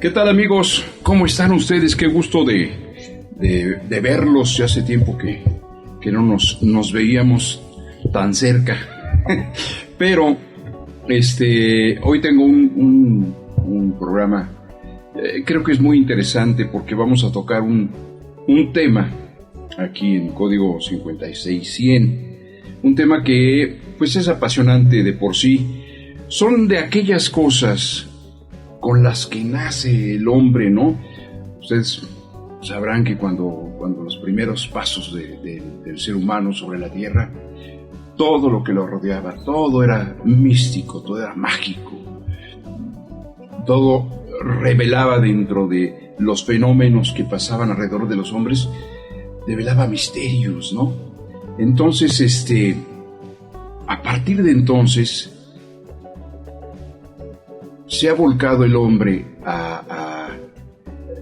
¿Qué tal, amigos? ¿Cómo están ustedes? Qué gusto de verlos. Ya hace tiempo que no nos veíamos tan cerca. Pero hoy tengo un programa, creo que es muy interesante porque vamos a tocar un tema aquí en Código 56100. Un tema que pues es apasionante de por sí. Son de aquellas cosas con las que nace el hombre, ¿no? Ustedes sabrán que cuando los primeros pasos del ser humano sobre la tierra, todo lo que lo rodeaba, todo era místico, todo era mágico, todo revelaba dentro de los fenómenos que pasaban alrededor de los hombres, revelaba misterios, ¿no? Entonces, a partir de entonces, se ha volcado el hombre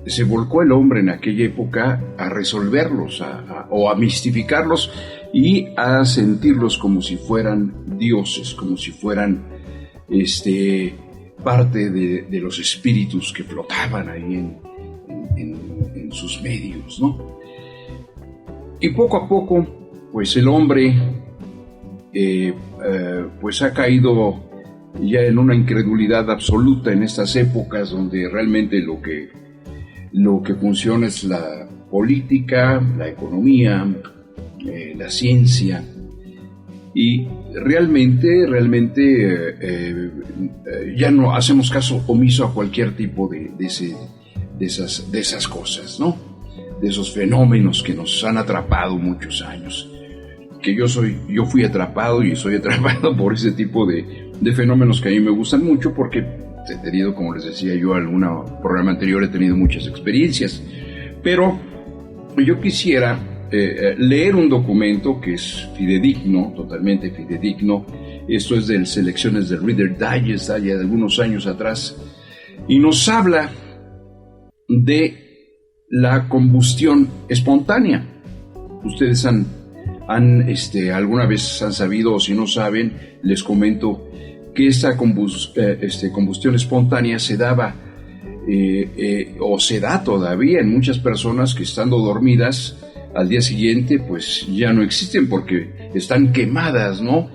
se volcó el hombre en aquella época a resolverlos, o a mistificarlos y a sentirlos como si fueran dioses, como si fueran parte de los espíritus que flotaban ahí en sus medios, ¿no? Y poco a poco, pues el hombre pues ha caído ya en una incredulidad absoluta en estas épocas donde realmente lo que funciona es la política, la economía, la ciencia, y realmente ya no hacemos caso omiso a cualquier tipo de esas cosas, ¿no? De esos fenómenos que nos han atrapado muchos años. Que yo fui atrapado y soy atrapado por ese tipo de fenómenos que a mí me gustan mucho porque he tenido, como les decía yo en algún programa anterior, he tenido muchas experiencias. Pero yo quisiera leer un documento que es fidedigno, totalmente fidedigno. Esto es de selecciones de Reader Digest, allá de algunos años atrás, y nos habla de la combustión espontánea. Ustedes alguna vez han sabido, o si no saben, les comento que esta combustión espontánea se daba o se da todavía en muchas personas que, estando dormidas, al día siguiente pues ya no existen porque están quemadas, ¿no?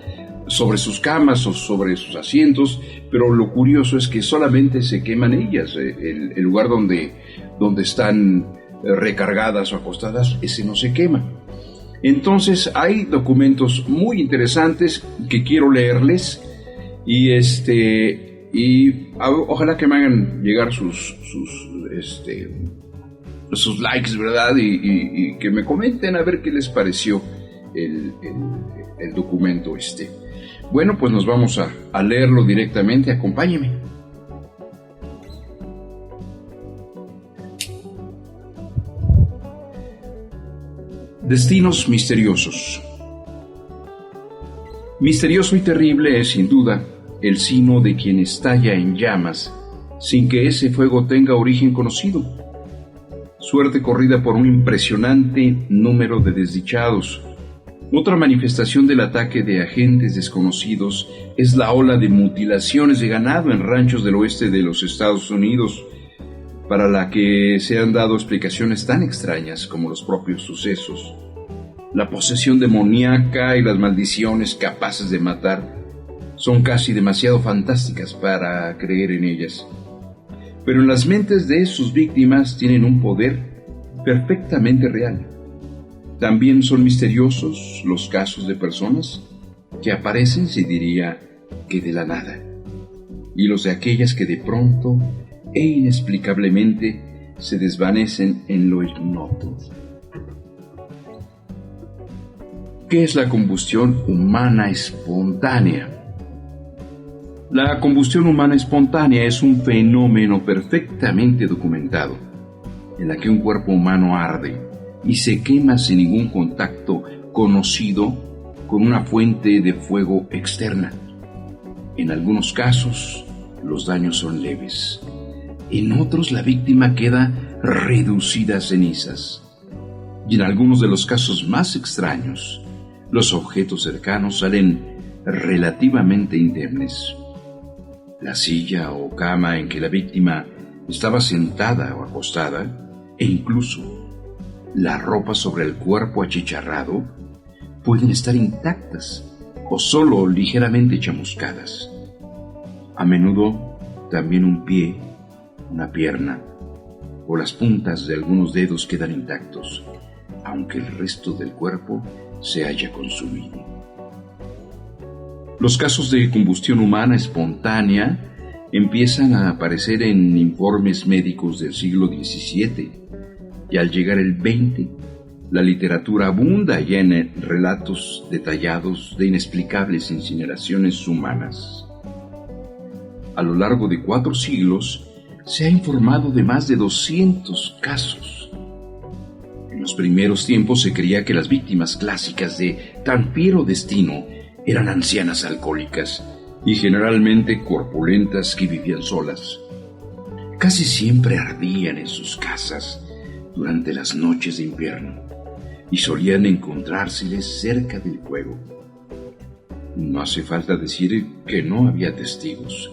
Sobre sus camas o sobre sus asientos, pero lo curioso es que solamente se queman ellas. El lugar donde están recargadas o acostadas, ese no se quema. Entonces hay documentos muy interesantes que quiero leerles y ojalá que me hagan llegar sus likes, ¿verdad? Y que me comenten a ver qué les pareció el documento Bueno, pues nos vamos a leerlo directamente. Acompáñeme. Destinos misteriosos. Misterioso y terrible es, sin duda, el sino de quien estalla en llamas, sin que ese fuego tenga origen conocido. Suerte corrida por un impresionante número de desdichados. Otra manifestación del ataque de agentes desconocidos es la ola de mutilaciones de ganado en ranchos del oeste de los Estados Unidos, para la que se han dado explicaciones tan extrañas como los propios sucesos. La posesión demoníaca y las maldiciones capaces de matar son casi demasiado fantásticas para creer en ellas. Pero en las mentes de sus víctimas tienen un poder perfectamente real. También son misteriosos los casos de personas que aparecen, se diría, que de la nada, y los de aquellas que de pronto e inexplicablemente se desvanecen en lo ignoto. ¿Qué es la combustión humana espontánea? La combustión humana espontánea es un fenómeno perfectamente documentado, en la que un cuerpo humano arde y se quema sin ningún contacto conocido con una fuente de fuego externa. En algunos casos, los daños son leves. En otros, la víctima queda reducida a cenizas. Y en algunos de los casos más extraños, los objetos cercanos salen relativamente indemnes. La silla o cama en que la víctima estaba sentada o acostada, e incluso la ropa sobre el cuerpo achicharrado pueden estar intactas o solo ligeramente chamuscadas. A menudo también un pie, una pierna o las puntas de algunos dedos quedan intactos, aunque el resto del cuerpo se haya consumido. Los casos de combustión humana espontánea empiezan a aparecer en informes médicos del siglo XVII, y al llegar el XX, la literatura abunda ya en relatos detallados de inexplicables incineraciones humanas. A lo largo de 4 siglos, se ha informado de más de 200 casos. En los primeros tiempos se creía que las víctimas clásicas de tan fiero destino eran ancianas alcohólicas y generalmente corpulentas que vivían solas. Casi siempre ardían en sus casas durante las noches de invierno y solían encontrárseles cerca del fuego. No hace falta decir que no había testigos.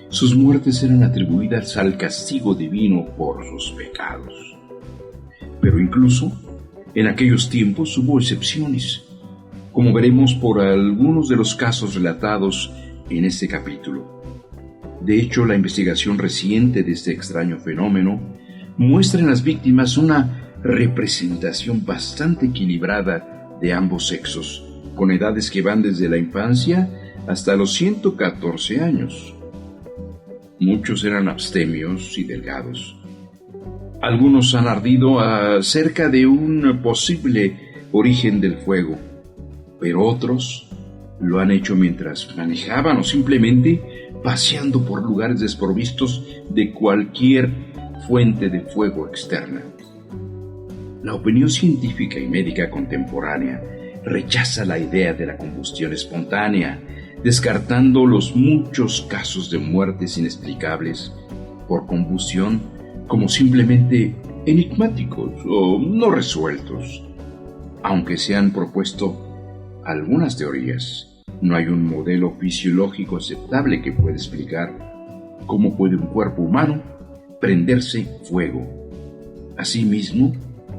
Sus muertes eran atribuidas al castigo divino por sus pecados. Pero incluso en aquellos tiempos hubo excepciones, como veremos por algunos de los casos relatados en este capítulo. De hecho, la investigación reciente de este extraño fenómeno muestra en las víctimas una representación bastante equilibrada de ambos sexos, con edades que van desde la infancia hasta los 114 años. Muchos eran abstemios y delgados. Algunos han ardido acerca de un posible origen del fuego, pero otros lo han hecho mientras manejaban o simplemente paseando por lugares desprovistos de cualquier fuente de fuego externa. La opinión científica y médica contemporánea rechaza la idea de la combustión espontánea, descartando los muchos casos de muertes inexplicables por combustión como simplemente enigmáticos o no resueltos. Aunque se han propuesto algunas teorías, no hay un modelo fisiológico aceptable que pueda explicar cómo puede un cuerpo humano prenderse fuego a sí mismo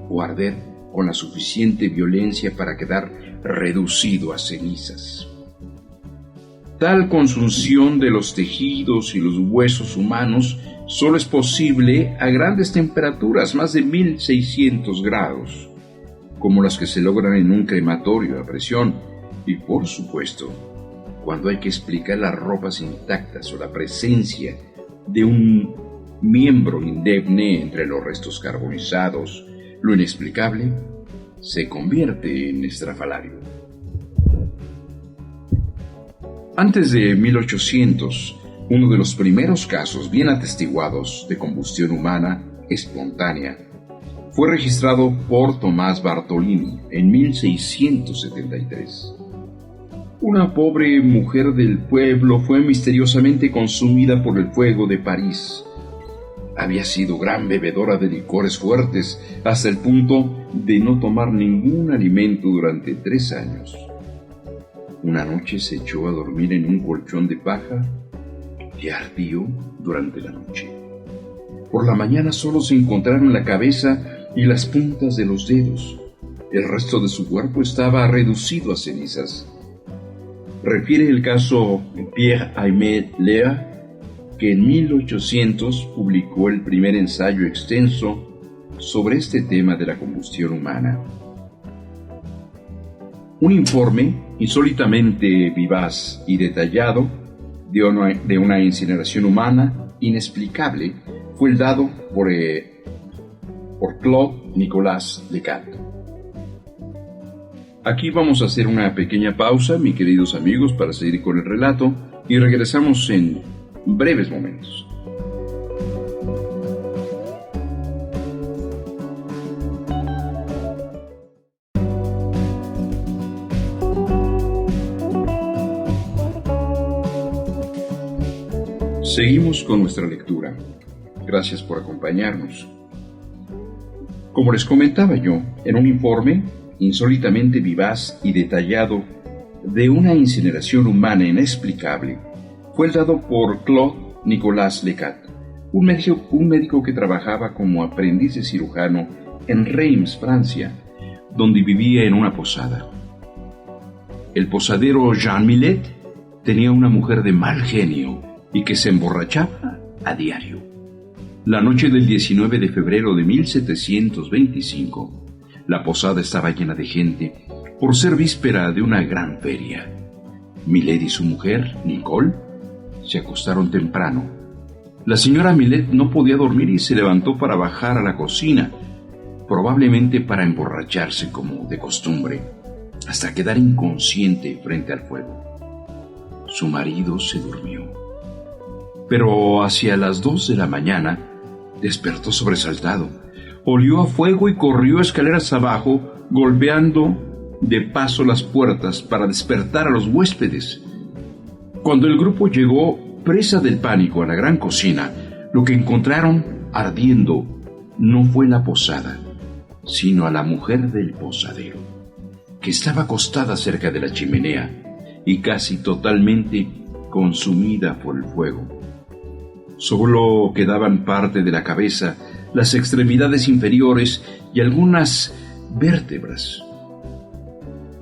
o arder con la suficiente violencia para quedar reducido a cenizas. Tal consunción de los tejidos y los huesos humanos solo es posible a grandes temperaturas, más de 1600 grados, como las que se logran en un crematorio a presión, y por supuesto, cuando hay que explicar las ropas intactas o la presencia de un miembro indemne entre los restos carbonizados, lo inexplicable se convierte en estrafalario. Antes de 1800, uno de los primeros casos bien atestiguados de combustión humana espontánea fue registrado por Tomás Bartolini en 1673. Una pobre mujer del pueblo fue misteriosamente consumida por el fuego de París. Había sido gran bebedora de licores fuertes hasta el punto de no tomar ningún alimento durante 3 años. Una noche se echó a dormir en un colchón de paja que ardió durante la noche. Por la mañana solo se encontraron la cabeza y las puntas de los dedos. El resto de su cuerpo estaba reducido a cenizas. Refiere el caso Pierre-Aimé Lea, que en 1800 publicó el primer ensayo extenso sobre este tema de la combustión humana. Un informe insólitamente vivaz y detallado de una incineración humana inexplicable fue el dado por Claude Nicolas Lecat. Aquí vamos a hacer una pequeña pausa, mis queridos amigos, para seguir con el relato, y regresamos en breves momentos. Seguimos con nuestra lectura. Gracias por acompañarnos. Como les comentaba yo, en un informe insólitamente vivaz y detallado de una incineración humana inexplicable, fue el dado por Claude Nicolas Lecat, un médico que trabajaba como aprendiz de cirujano en Reims, Francia, donde vivía en una posada. El posadero Jean Millet tenía una mujer de mal genio y que se emborrachaba a diario. La noche del 19 de febrero de 1725, la posada estaba llena de gente por ser víspera de una gran feria. Millet y su mujer, Nicole, se acostaron temprano. La señora Millet no podía dormir y se levantó para bajar a la cocina, probablemente para emborracharse como de costumbre, hasta quedar inconsciente frente al fuego. Su marido se durmió, pero hacia las 2 de la mañana despertó sobresaltado. Olió a fuego y corrió escaleras abajo, golpeando de paso las puertas para despertar a los huéspedes. Cuando el grupo llegó, presa del pánico, a la gran cocina, lo que encontraron ardiendo no fue la posada, sino a la mujer del posadero, que estaba acostada cerca de la chimenea y casi totalmente consumida por el fuego. Solo quedaban parte de la cabeza, las extremidades inferiores y algunas vértebras.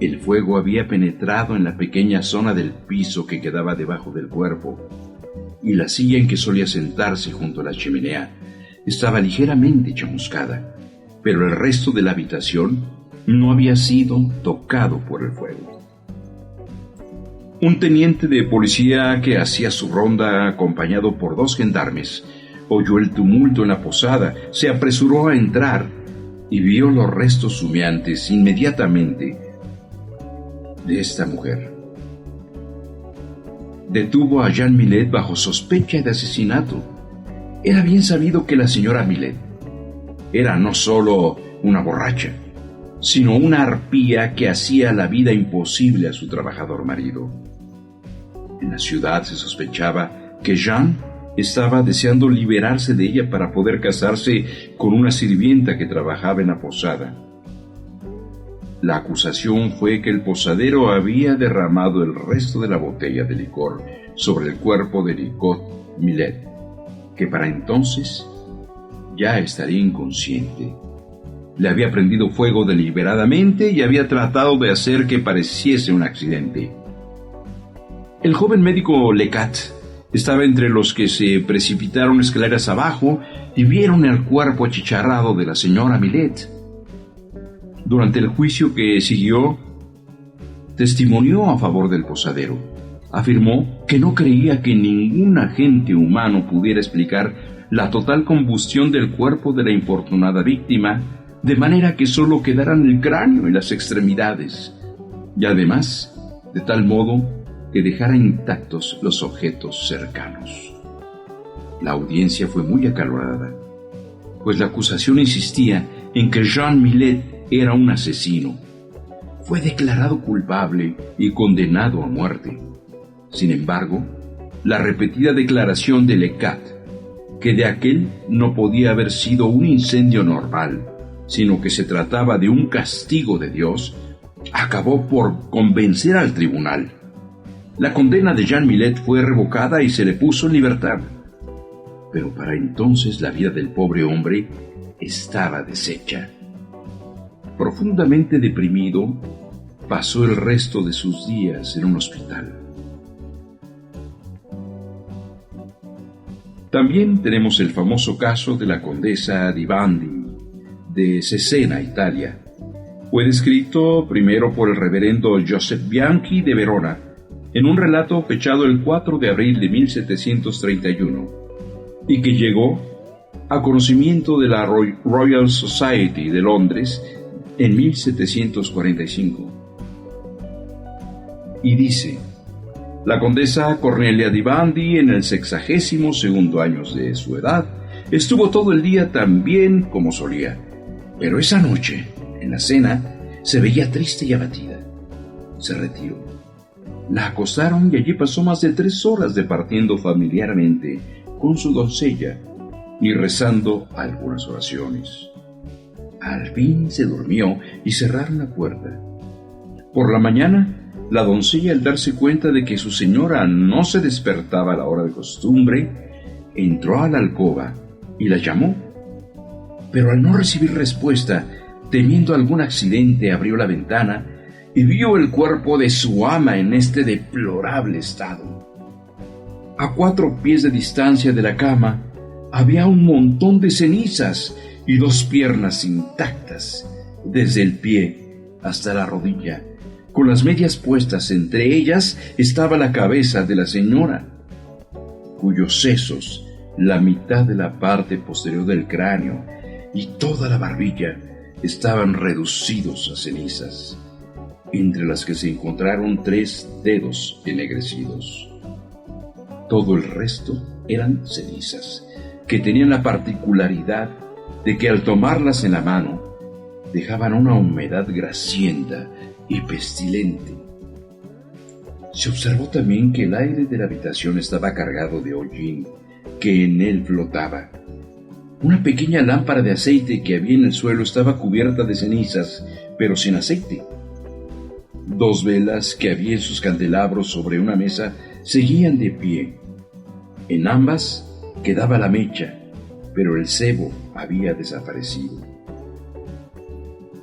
El fuego había penetrado en la pequeña zona del piso que quedaba debajo del cuerpo, y la silla en que solía sentarse junto a la chimenea estaba ligeramente chamuscada, pero el resto de la habitación no había sido tocado por el fuego. Un teniente de policía que hacía su ronda acompañado por 2 gendarmes oyó el tumulto en la posada, se apresuró a entrar y vio los restos humeantes inmediatamente de esta mujer. Detuvo a Jean Millet bajo sospecha de asesinato. Era bien sabido que la señora Millet era no solo una borracha, sino una arpía que hacía la vida imposible a su trabajador marido. En la ciudad se sospechaba que Jean estaba deseando liberarse de ella para poder casarse con una sirvienta que trabajaba en la posada. La acusación fue que el posadero había derramado el resto de la botella de licor sobre el cuerpo de Nicole Millet, que para entonces ya estaría inconsciente. Le había prendido fuego deliberadamente y había tratado de hacer que pareciese un accidente. El joven médico Lecat estaba entre los que se precipitaron escaleras abajo y vieron el cuerpo achicharrado de la señora Millet. Durante el juicio que siguió, testimonió a favor del posadero. Afirmó que no creía que ningún agente humano pudiera explicar la total combustión del cuerpo de la infortunada víctima, de manera que solo quedaran el cráneo y las extremidades, y además, de tal modo que dejara intactos los objetos cercanos. La audiencia fue muy acalorada, pues la acusación insistía en que Jean Millet era un asesino. Fue declarado culpable y condenado a muerte. Sin embargo, la repetida declaración de Lecat, que de aquel no podía haber sido un incendio normal, sino que se trataba de un castigo de Dios, acabó por convencer al tribunal. La condena de Jean Millet fue revocada y se le puso en libertad. Pero para entonces la vida del pobre hombre estaba deshecha. Profundamente deprimido, pasó el resto de sus días en un hospital. También tenemos el famoso caso de la condesa di Bandi, de Cesena, Italia. Fue descrito primero por el reverendo Joseph Bianchi de Verona, en un relato fechado el 4 de abril de 1731, y que llegó a conocimiento de la Royal Society de Londres en 1745. Y dice: la condesa Cornelia di Bandi, en el 62º año de su edad, estuvo todo el día tan bien como solía, pero esa noche, en la cena, se veía triste y abatida. Se retiró. La acostaron y allí pasó más de 3 horas departiendo familiarmente con su doncella y rezando algunas oraciones. Al fin se durmió y cerraron la puerta. Por la mañana, la doncella, al darse cuenta de que su señora no se despertaba a la hora de costumbre, entró a la alcoba y la llamó, pero al no recibir respuesta, temiendo algún accidente, abrió la ventana y vio el cuerpo de su ama en este deplorable estado. A 4 pies de distancia de la cama había un montón de cenizas y 2 piernas intactas, desde el pie hasta la rodilla, con las medias puestas. Entre ellas estaba la cabeza de la señora, cuyos sesos, la mitad de la parte posterior del cráneo y toda la barbilla estaban reducidos a cenizas, entre las que se encontraron 3 dedos ennegrecidos. Todo el resto eran cenizas, que tenían la particularidad de que al tomarlas en la mano, dejaban una humedad grasienta y pestilente. Se observó también que el aire de la habitación estaba cargado de hollín que en él flotaba. Una pequeña lámpara de aceite que había en el suelo estaba cubierta de cenizas, pero sin aceite. 2 velas que había en sus candelabros sobre una mesa seguían de pie. En ambas quedaba la mecha, pero el cebo había desaparecido.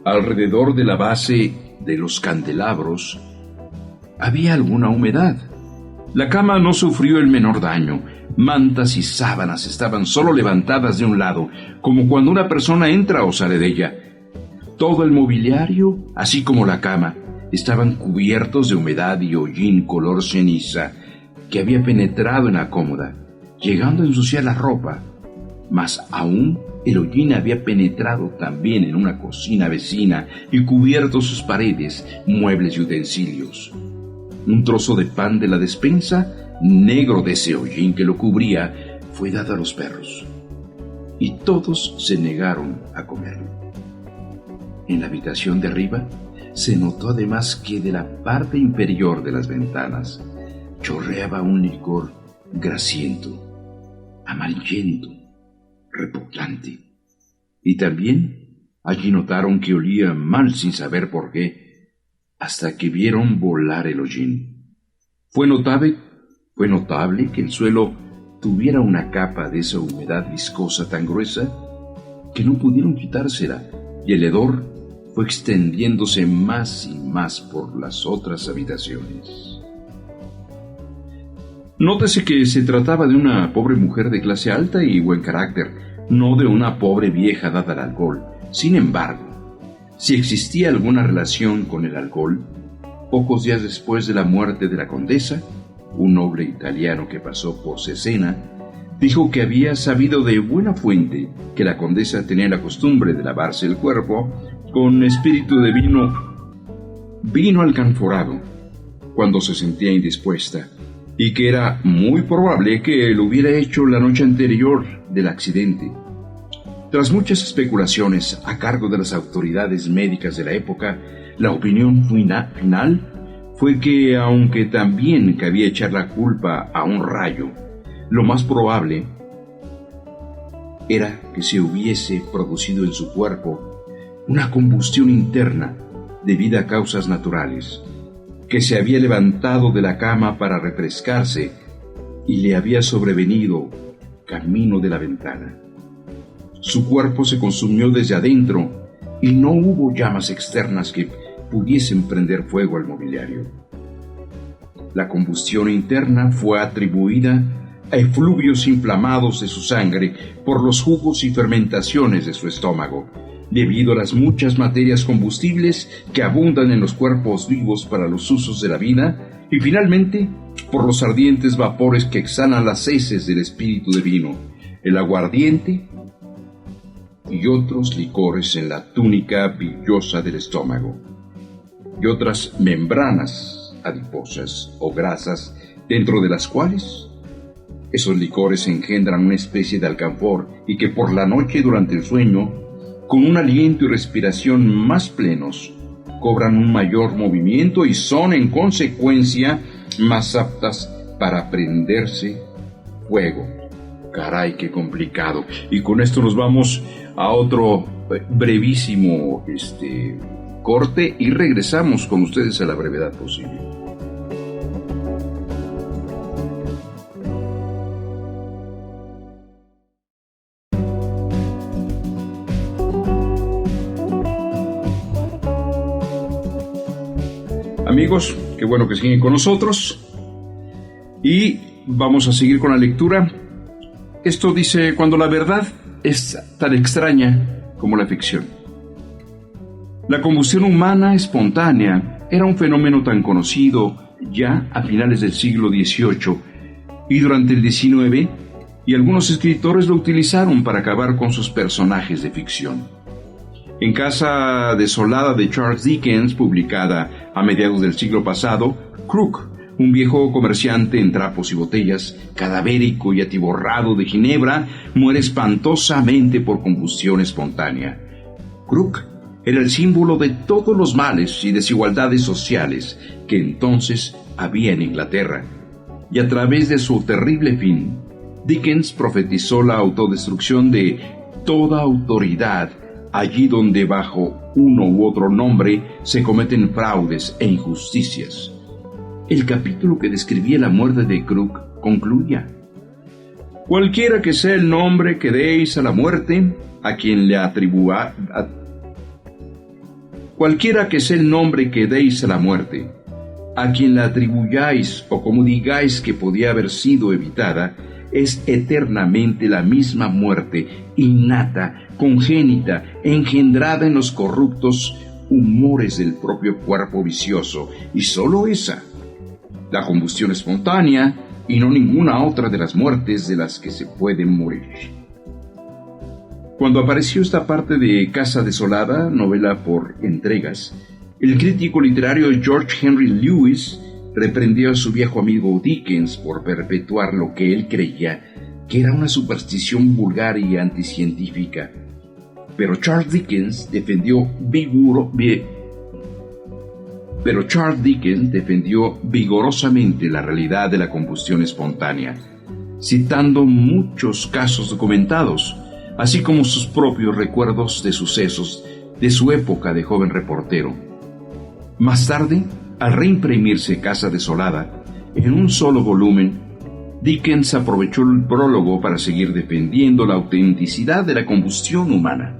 Alrededor de la base de los candelabros había alguna humedad. La cama no sufrió el menor daño. Mantas y sábanas estaban solo levantadas de un lado, como cuando una persona entra o sale de ella. Todo el mobiliario, así como la cama, estaban cubiertos de humedad y hollín color ceniza que había penetrado en la cómoda, llegando a ensuciar la ropa. Más aún, el hollín había penetrado también en una cocina vecina y cubierto sus paredes, muebles y utensilios. Un trozo de pan de la despensa, negro de ese hollín que lo cubría, fue dado a los perros, y todos se negaron a comerlo. En la habitación de arriba se notó además que de la parte inferior de las ventanas chorreaba un licor grasiento, amarillento, repugnante. Y también allí notaron que olía mal sin saber por qué, hasta que vieron volar el hollín. Fue notable que el suelo tuviera una capa de esa humedad viscosa tan gruesa que no pudieron quitársela, y el hedor fue extendiéndose más y más por las otras habitaciones. Nótese que se trataba de una pobre mujer de clase alta y buen carácter, no de una pobre vieja dada al alcohol. Sin embargo, si existía alguna relación con el alcohol, pocos días después de la muerte de la condesa, un noble italiano que pasó por Cesena dijo que había sabido de buena fuente que la condesa tenía la costumbre de lavarse el cuerpo con espíritu de vino alcanforado cuando se sentía indispuesta, y que era muy probable que lo hubiera hecho la noche anterior del accidente. Tras muchas especulaciones a cargo de las autoridades médicas de la época, la opinión final fue que, aunque también cabía echar la culpa a un rayo, lo más probable era que se hubiese producido en su cuerpo una combustión interna debida a causas naturales, que se había levantado de la cama para refrescarse y le había sobrevenido camino de la ventana. Su cuerpo se consumió desde adentro y no hubo llamas externas que pudiesen prender fuego al mobiliario. La combustión interna fue atribuida a efluvios inflamados de su sangre por los jugos y fermentaciones de su estómago, debido a las muchas materias combustibles que abundan en los cuerpos vivos para los usos de la vida, y finalmente por los ardientes vapores que exhalan las heces del espíritu de vino, el aguardiente y otros licores en la túnica billosa del estómago, y otras membranas adiposas o grasas, dentro de las cuales esos licores engendran una especie de alcanfor, y que por la noche durante el sueño, con un aliento y respiración más plenos, cobran un mayor movimiento y son en consecuencia más aptas para prenderse fuego. Caray, qué complicado. Y con esto nos vamos a otro brevísimo corte y regresamos con ustedes a la brevedad posible. Amigos, qué bueno que siguen con nosotros. Y vamos a seguir con la lectura. Esto dice: cuando la verdad es tan extraña como la ficción. La combustión humana espontánea era un fenómeno tan conocido ya a finales del siglo XVIII y durante el XIX, y algunos escritores lo utilizaron para acabar con sus personajes de ficción. En Casa desolada de Charles Dickens, publicada a mediados del siglo pasado, Krook, un viejo comerciante en trapos y botellas, cadavérico y atiborrado de ginebra, muere espantosamente por combustión espontánea. Krook era el símbolo de todos los males y desigualdades sociales que entonces había en Inglaterra, y a través de su terrible fin, Dickens profetizó la autodestrucción de toda autoridad allí donde bajo uno u otro nombre se cometen fraudes e injusticias. El capítulo que describía la muerte de Krook concluía: cualquiera que sea el nombre que deis a la muerte, a quien le cualquiera que sea el nombre que deis a la muerte, a quien la atribuyáis o como digáis que podía haber sido evitada, es eternamente la misma muerte, innata, congénita, engendrada en los corruptos humores del propio cuerpo vicioso, y sólo esa, la combustión espontánea, y no ninguna otra de las muertes de las que se pueden morir. Cuando apareció esta parte de Casa desolada, novela por entregas, el crítico literario George Henry Lewis reprendió a su viejo amigo Dickens por perpetuar lo que él creía que era una superstición vulgar y anticientífica. Pero Charles Dickens defendió vigorosamente la realidad de la combustión espontánea, citando muchos casos documentados, así como sus propios recuerdos de sucesos de su época de joven reportero. Más tarde, al reimprimirse Casa desolada, en un solo volumen, Dickens aprovechó el prólogo para seguir defendiendo la autenticidad de la combustión humana.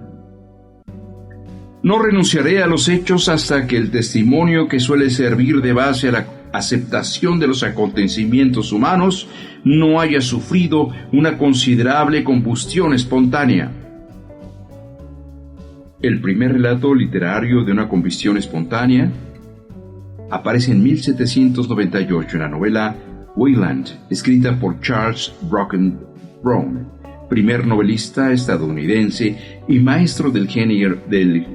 No renunciaré a los hechos hasta que el testimonio que suele servir de base a la aceptación de los acontecimientos humanos no haya sufrido una considerable combustión espontánea. El primer relato literario de una combustión espontánea aparece en 1798 en la novela Wayland, escrita por Charles Bronson Brown, primer novelista estadounidense y maestro del género del...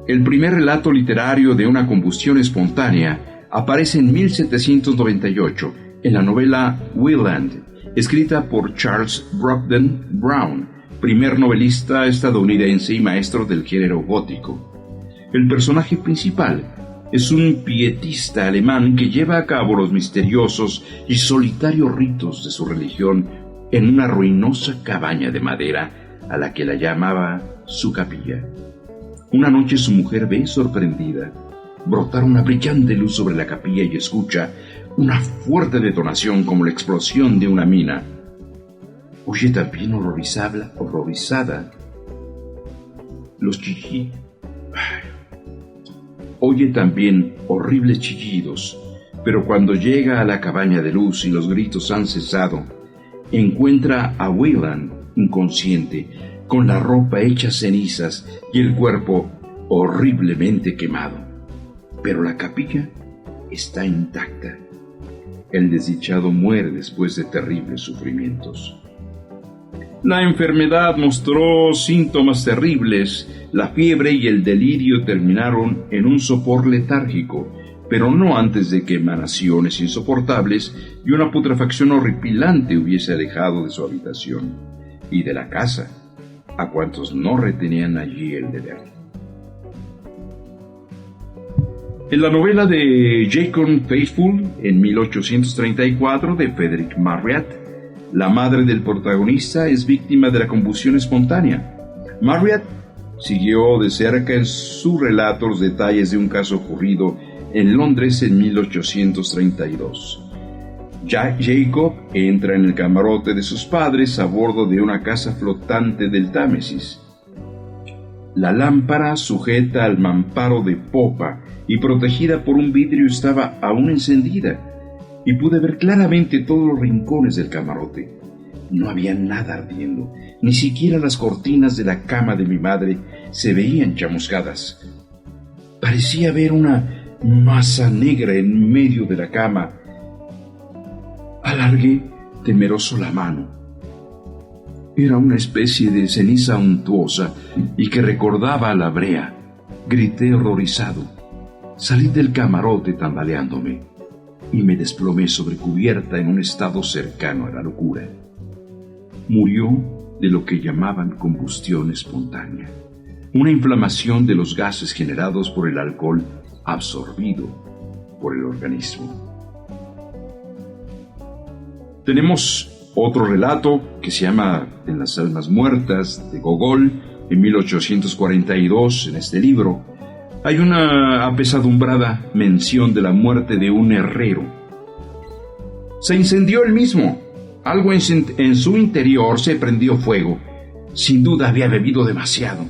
El primer relato literario de una combustión espontánea aparece en 1798 en la novela Wayland, escrita por Charles Bronson Brown, primer novelista estadounidense y maestro del género gótico. El personaje principal es un pietista alemán que lleva a cabo los misteriosos y solitarios ritos de su religión en una ruinosa cabaña de madera a la que la llamaba su capilla. Una noche su mujer ve, sorprendida, brotar una brillante luz sobre la capilla y escucha una fuerte detonación como la explosión de una mina. Oye también horrorizada los chillidos. Oye también horribles chillidos, pero cuando llega a la cabaña de luz y los gritos han cesado, encuentra a Wayland inconsciente, con la ropa hecha cenizas y el cuerpo horriblemente quemado. Pero la capilla está intacta. El desdichado muere después de terribles sufrimientos. La enfermedad mostró síntomas terribles. La fiebre y el delirio terminaron en un sopor letárgico, pero no antes de que emanaciones insoportables y una putrefacción horripilante hubiese alejado de su habitación y de la casa a cuantos no retenían allí el deber. En la novela de Jacob Faithful, en 1834, de Frederick Marryat, la madre del protagonista es víctima de la combustión espontánea. Marryat siguió de cerca en su relato los detalles de un caso ocurrido en Londres en 1832. Jacob entra en el camarote de sus padres a bordo de una casa flotante del Támesis. La lámpara, sujeta al mamparo de popa y protegida por un vidrio, estaba aún encendida, y pude ver claramente todos los rincones del camarote. No había nada ardiendo, ni siquiera las cortinas de la cama de mi madre se veían chamuscadas. Parecía ver una masa negra en medio de la cama. Alargué temeroso la mano. Era una especie de ceniza untuosa y que recordaba a la brea. Grité horrorizado. Salí del camarote tambaleándome y me desplomé sobre cubierta en un estado cercano a la locura. Murió de lo que llamaban combustión espontánea, una inflamación de los gases generados por el alcohol absorbido por el organismo. Tenemos otro relato que se llama En las almas muertas, de Gogol, en 1842. En este libro hay una apesadumbrada mención de la muerte de un herrero. Se incendió él mismo. Algo en su interior se prendió fuego. Sin duda había bebido demasiado.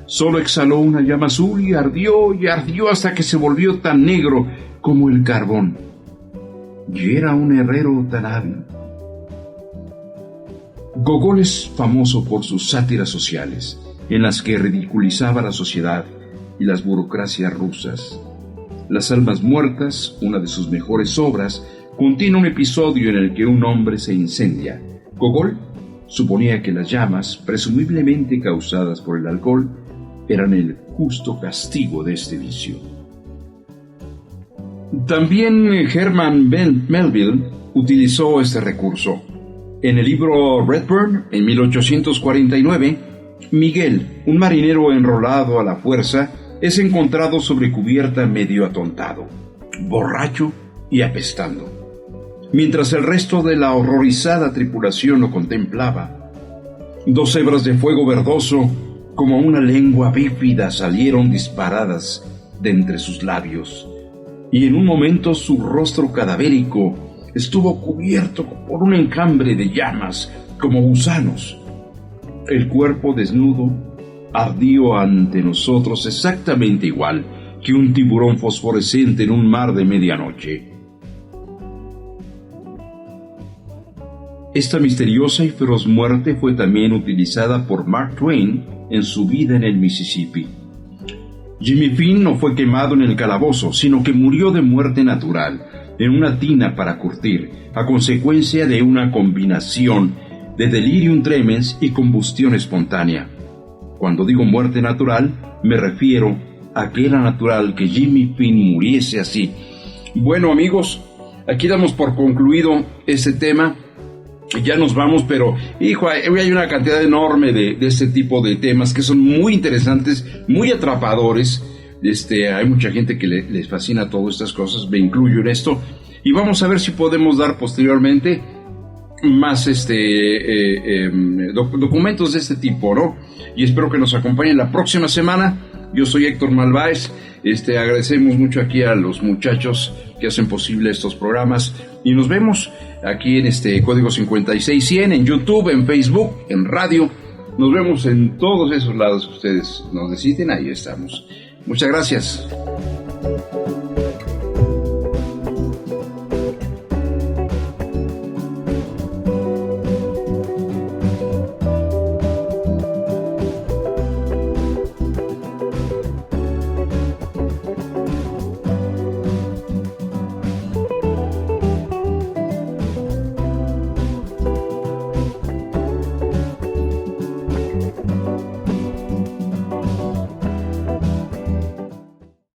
Solo exhaló una llama azul y ardió hasta que se volvió tan negro como el carbón. Y era un herrero tan hábil. Gogol es famoso por sus sátiras sociales, en las que ridiculizaba la sociedad y las burocracias rusas. Las almas muertas, una de sus mejores obras, contiene un episodio en el que un hombre se incendia. Gogol suponía que las llamas, presumiblemente causadas por el alcohol, eran el justo castigo de este vicio. También Herman Melville utilizó este recurso. En el libro Redburn, en 1849, Miguel, un marinero enrolado a la fuerza, es encontrado sobre cubierta medio atontado, borracho y apestando. Mientras el resto de la horrorizada tripulación lo contemplaba, 2 hebras de fuego verdoso, como una lengua bífida, salieron disparadas de entre sus labios, y en un momento su rostro cadavérico estuvo cubierto por un enjambre de llamas, como gusanos. El cuerpo desnudo ardió ante nosotros exactamente igual que un tiburón fosforescente en un mar de medianoche. Esta misteriosa y feroz muerte fue también utilizada por Mark Twain en su vida en el Mississippi. Jimmy Finn no fue quemado en el calabozo, sino que murió de muerte natural, en una tina para curtir, a consecuencia de una combinación de delirium tremens y combustión espontánea. Cuando digo muerte natural, me refiero a que era natural que Jimmy Finn muriese así. Bueno, amigos, aquí damos por concluido este tema. Ya nos vamos, pero hijo, hay una cantidad enorme de este tipo de temas que son muy interesantes, muy atrapadores. Hay mucha gente que les fascina todas estas cosas, me incluyo en esto, y vamos a ver si podemos dar posteriormente más documentos de este tipo, ¿no? Y espero que nos acompañen la próxima semana. Yo soy Héctor Malváez. Agradecemos mucho aquí a los muchachos que hacen posible estos programas, y nos vemos aquí en Código 5610, en YouTube, en Facebook, en radio. Nos vemos en todos esos lados que ustedes nos necesiten, ahí estamos. Muchas gracias.